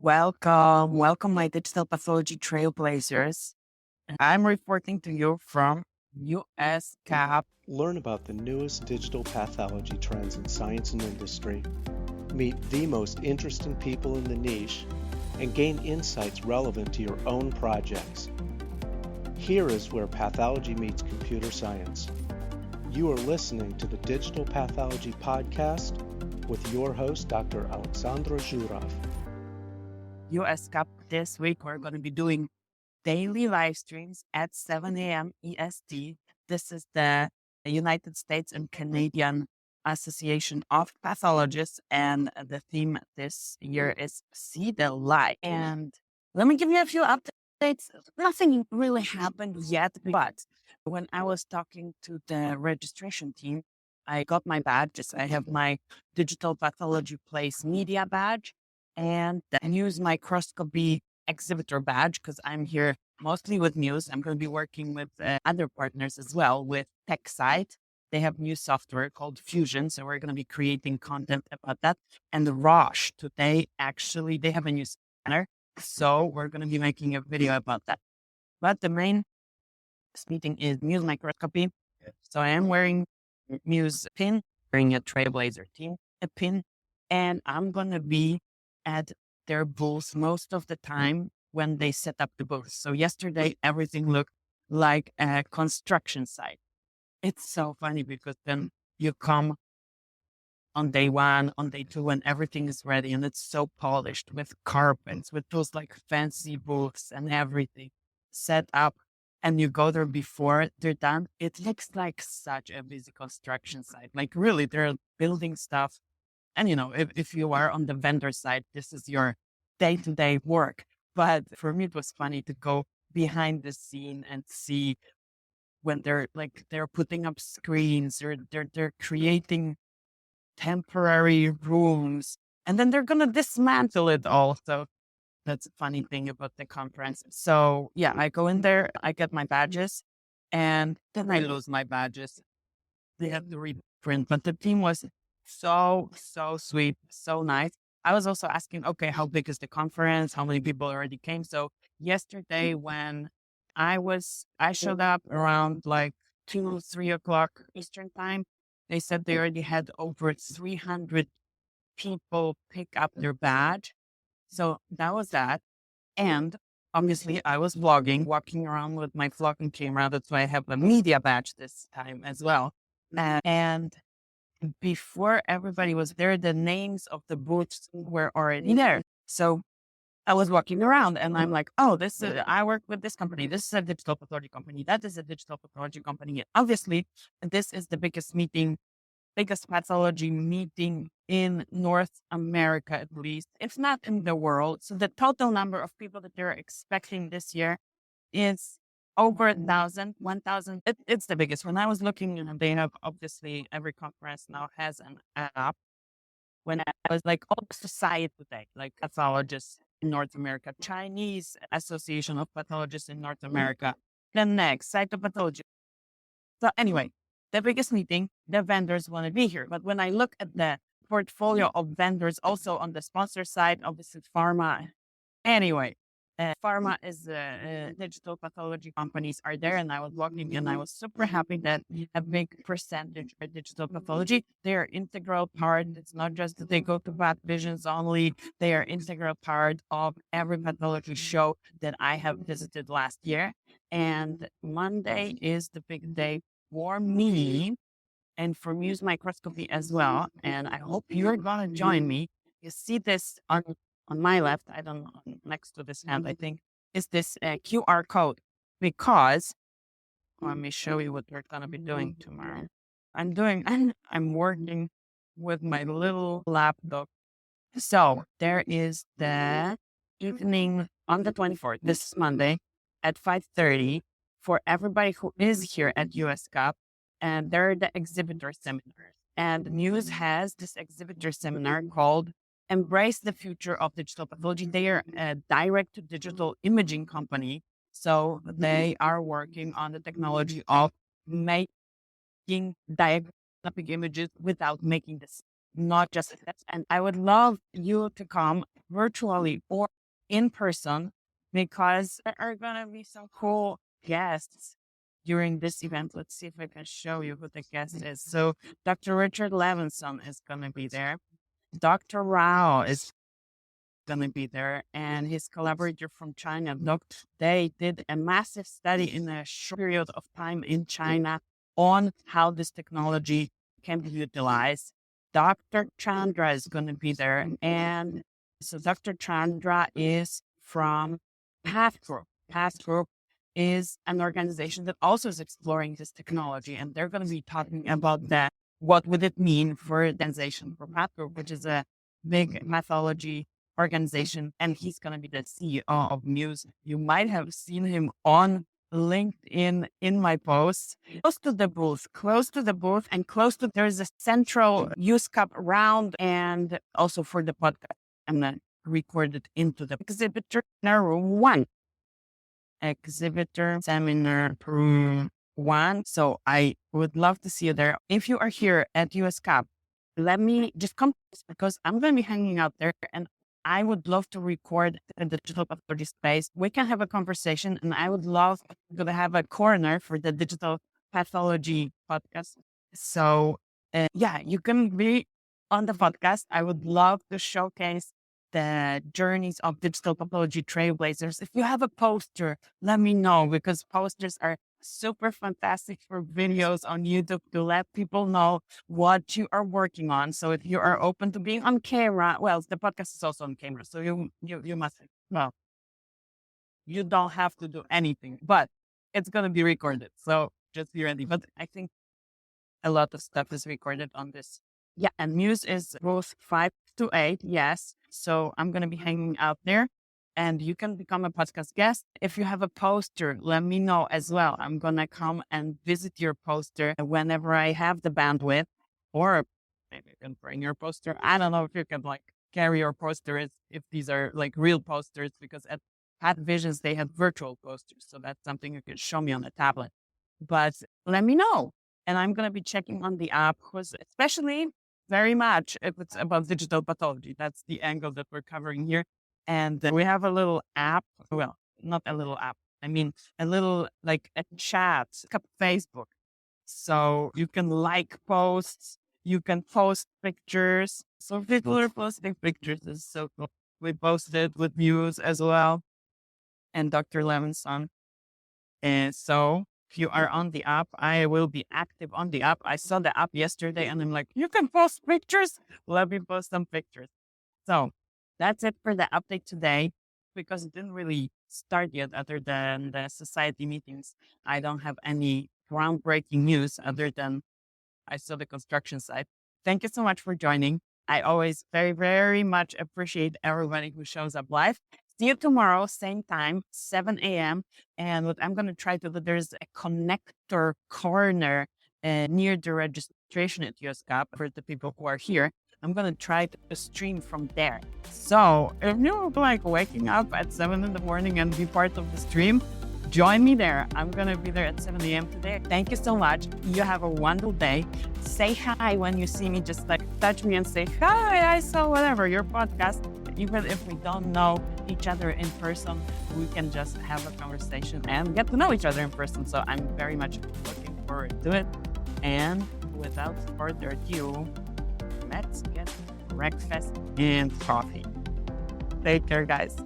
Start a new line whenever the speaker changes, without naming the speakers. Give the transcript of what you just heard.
Welcome, my digital pathology trailblazers. I'm reporting to you from Uscap.
Learn about the newest digital pathology trends in science and industry, meet the most interesting people in the niche, and gain insights relevant to your own projects. Here is where pathology meets computer science. You are listening to the Digital Pathology Podcast with your host, Dr. Aleksandra Zuraw.
Uscap this week, we're going to be doing daily live streams at 7 a.m. EST. This is the United States and Canadian Association of Pathologists, and the theme this year is See the Light. And let me give you a few updates. Nothing really happened yet, but when I was talking to the registration team, I got my badges. I have my Digital Pathology Place media badge and the MUSE Microscopy Exhibitor badge, because I'm here mostly with MUSE. I'm going to be working with other partners as well with Techcyte. They have new software called Fusion, so we're going to be creating content about that. And Roche, today, actually, they have a new scanner, so we're going to be making a video about that. But the main meeting is MUSE Microscopy. So I am wearing MUSE pin, wearing a Trailblazer team pin, and I'm going to be at their booths most of the time when they set up the booth. So yesterday, everything looked like a construction site. It's so funny because then you come on day one, on day two, when everything is ready and it's so polished with carpets, with those like fancy booths and everything set up. And you go there before they're done. It looks like such a busy construction site. Like really, they're building stuff. And if you are on the vendor side, this is your day-to-day work. But for me, it was funny to go behind the scene and see when they're putting up screens, or they're creating temporary rooms, and then they're gonna dismantle it all. So that's a funny thing about the conference. So yeah, I go in there, I get my badges, and then I lose my badges. They have to reprint, but the team was so sweet, so nice. I was also asking, okay, how big is the conference? How many people already came? So yesterday when I showed up around like 2-3 o'clock Eastern time, they said they already had over 300 people pick up their badge. So that was that. And obviously I was vlogging, walking around with my vlogging camera. That's why I have a media badge this time as well. And before everybody was there, the names of the booths were already there. So I was walking around and I'm like, oh, I work with this company. This is a digital pathology company. That is a digital pathology company. Obviously, this is the biggest pathology meeting in North America, at least, if not in the world. So the total number of people that they're expecting this year is over 1,000. It's the biggest. When I was looking, they have obviously every conference now has an app. When I was like, oh, society today, like pathologists in North America, Chinese Association of Pathologists in North America, the next cytopathology. So anyway, the biggest meeting, the vendors want to be here. But when I look at the portfolio of vendors also on the sponsor side, obviously pharma. Anyway, pharma is digital pathology companies are there. And I was walking and I was super happy that a big percentage are digital pathology. They are integral part. It's not just that they go to Path Visions only. They are integral part of every pathology show that I have visited last year. And Monday is the big day for me and for MUSE Microscopy as well. And I hope you're going to join me. You see this on my left, I don't know, next to this hand, I think, is this QR code, because let me show you what we're going to be doing tomorrow. I'm working with my little laptop. So there is the evening on the 24th, this is Monday at 5:30 for everybody who is here at Uscap. And they're the exhibitor seminars. And MUSE has this exhibitor seminar called Embrace the Future of Digital Pathology. They are a direct to digital imaging company. So they are working on the technology of making diagnostic images without making this, not just steps. And I would love you to come virtually or in person, because there are going to be some cool guests during this event. Let's see if I can show you who the guest is. So Dr. Richard Levinson is going to be there. Dr. Rao is going to be there, and his collaborator from China. They did a massive study in a short period of time in China on how this technology can be utilized. Dr. Chandra is going to be there. And so Dr. Chandra is from Path Group. Path Group is an organization that also is exploring this technology. And they're going to be talking about that. What would it mean for the organization, for Path Group, which is a big pathology organization. And he's going to be the CEO of MUSE. You might have seen him on LinkedIn in my posts, close to the booth, and close to, there's a central Uscap round, and also for the podcast, I'm going to record it into the Exhibitor room 1. Exhibitor seminar room 1. So I would love to see you there. If you are here at Uscap, let me just come, because I'm going to be hanging out there, and I would love to record the Digital Pathology Space. We can have a conversation, and I would love to have a corner for the Digital Pathology podcast. So yeah, you can be on the podcast. I would love to showcase the journeys of digital pathology trailblazers. If you have a poster, let me know, because posters are super fantastic for videos on YouTube to let people know what you are working on. So if you are open to being on camera, well, the podcast is also on camera, so you must, well, you don't have to do anything, but it's going to be recorded. So just be ready. But I think a lot of stuff is recorded on this. Yeah, and MUSE is both 5 to 8. Yes. So I'm going to be hanging out there, and you can become a podcast guest. If you have a poster, let me know as well. I'm going to come and visit your poster whenever I have the bandwidth, or maybe you can bring your poster. I don't know if you can like carry your posters, if these are like real posters, because at Pat Visions, they have virtual posters. So that's something you can show me on a tablet. But let me know. And I'm going to be checking on the app, because especially very much if it's about digital pathology. That's the angle that we're covering here. And we have a little app. Well, not a little app. I mean, a little like a chat, like Facebook. So you can like posts, you can post pictures. So people are posting pictures. This is so cool. We posted with MUSE as well, and Dr. Levinson. And so if you are on the app, I will be active on the app. I saw the app yesterday, and I'm like, you can post pictures? Let me post some pictures. So that's it for the update today, because it didn't really start yet other than the society meetings. I don't have any groundbreaking news other than I saw the construction site. Thank you so much for joining. I always very, very much appreciate everybody who shows up live. See you tomorrow, same time, 7 a.m. And what I'm going to try to do, there's a connector corner near the registration at Uscap for the people who are here. I'm going to try to stream from there. So if you're like waking up at 7 in the morning and be part of the stream, join me there. I'm going to be there at 7 a.m. today. Thank you so much. You have a wonderful day. Say hi when you see me. Just like touch me and say, hi, I saw whatever, your podcast. Even if we don't know each other in person, we can just have a conversation and get to know each other in person. So I'm very much looking forward to it. And without further ado, let's get breakfast and coffee. Take care, guys.